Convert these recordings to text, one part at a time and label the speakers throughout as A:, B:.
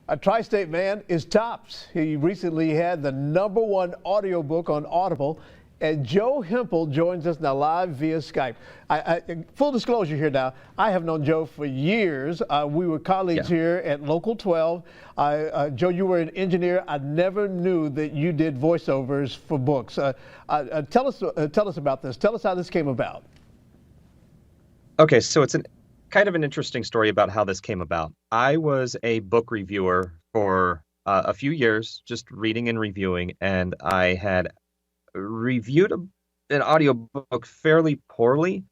A: A tri-state man is tops. He recently had the #1 audiobook on Audible. And Joe Hempel joins us now live via Skype. Full disclosure here now, I have known Joe for years. We were colleagues here at Local 12. Joe, you were an engineer. I never knew that you did voiceovers for books. Tell us about this. Tell us how this came about.
B: Okay, so it's kind of an interesting story about how this came about. I was a book reviewer for a few years, just reading and reviewing, and I had reviewed an audiobook fairly poorly,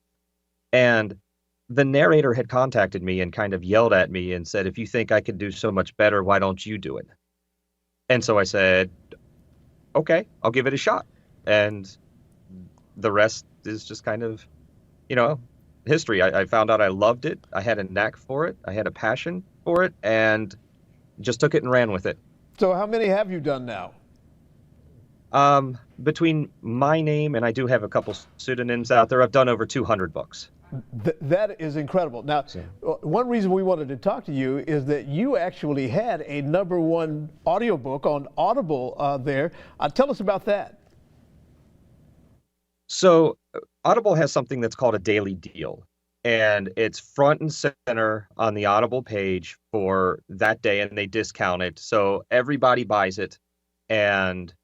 B: and the narrator had contacted me and kind of yelled at me and said, if you think I could do so much better, why don't you do it? And so I said, okay, I'll give it a shot. And the rest is just kind of, history. I found out I loved it. I had a knack for it. I had a passion for it, and just took it and ran with it.
A: So how many have you done now?
B: Between my name and I do have a couple pseudonyms out there, I've done over 200 books.
A: That is incredible. Now, one reason we wanted to talk to you is that you actually had a #1 audiobook on Audible there. Tell us about that.
B: So Audible has something that's called a daily deal, and it's front and center on the Audible page for that day, and they discount it. So everybody buys it, and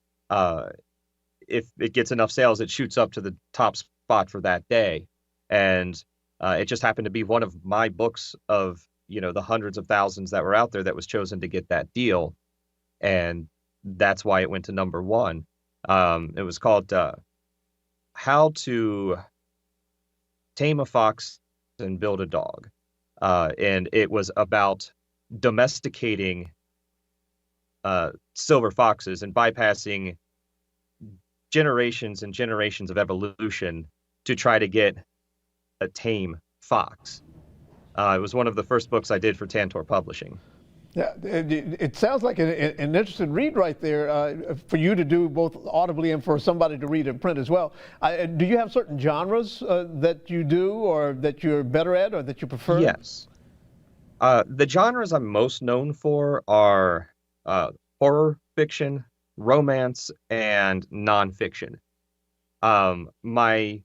B: if it gets enough sales, it shoots up to the top spot for that day. And it just happened to be one of my books of, the hundreds of thousands that were out there that was chosen to get that deal. And that's why it went to #1. It was called How to Tame a Fox and Build a Dog. And it was about domesticating silver foxes and bypassing generations and generations of evolution to try to get a tame fox. It was one of the first books I did for Tantor Publishing.
A: Yeah, it sounds like an interesting read right there for you to do both audibly and for somebody to read in print as well. Do you have certain genres that you do or that you're better at or that you prefer?
B: Yes. The genres I'm most known for are horror fiction, romance, and nonfiction. My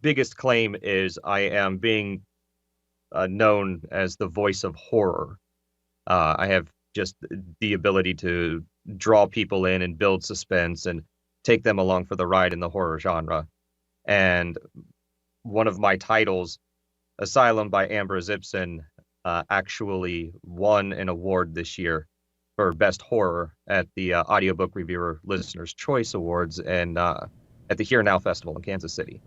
B: biggest claim is I am being known as the voice of horror. I have just the ability to draw people in and build suspense and take them along for the ride in the horror genre. And one of my titles, Asylum by Ambrose Ibsen, actually won an award this year for Best Horror at the Audiobook Reviewer Listener's Choice Awards and at the Here Now Festival in Kansas City.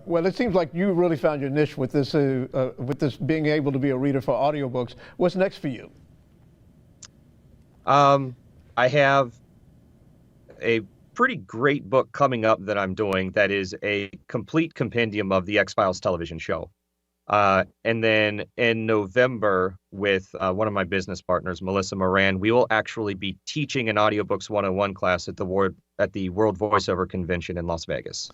A: Well, it seems like you really found your niche with this being able to be a reader for audiobooks. What's next for you?
B: I have a pretty great book coming up that I'm doing that is a complete compendium of the X-Files television show. And then in November with one of my business partners, Melissa Moran, we will actually be teaching an Audiobooks 101 class at the World Voiceover Convention in Las Vegas.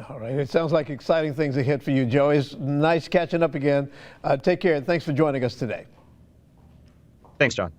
A: All right. It sounds like exciting things ahead for you, Joe. It's nice catching up again. Take care, and thanks for joining us today.
B: Thanks, John.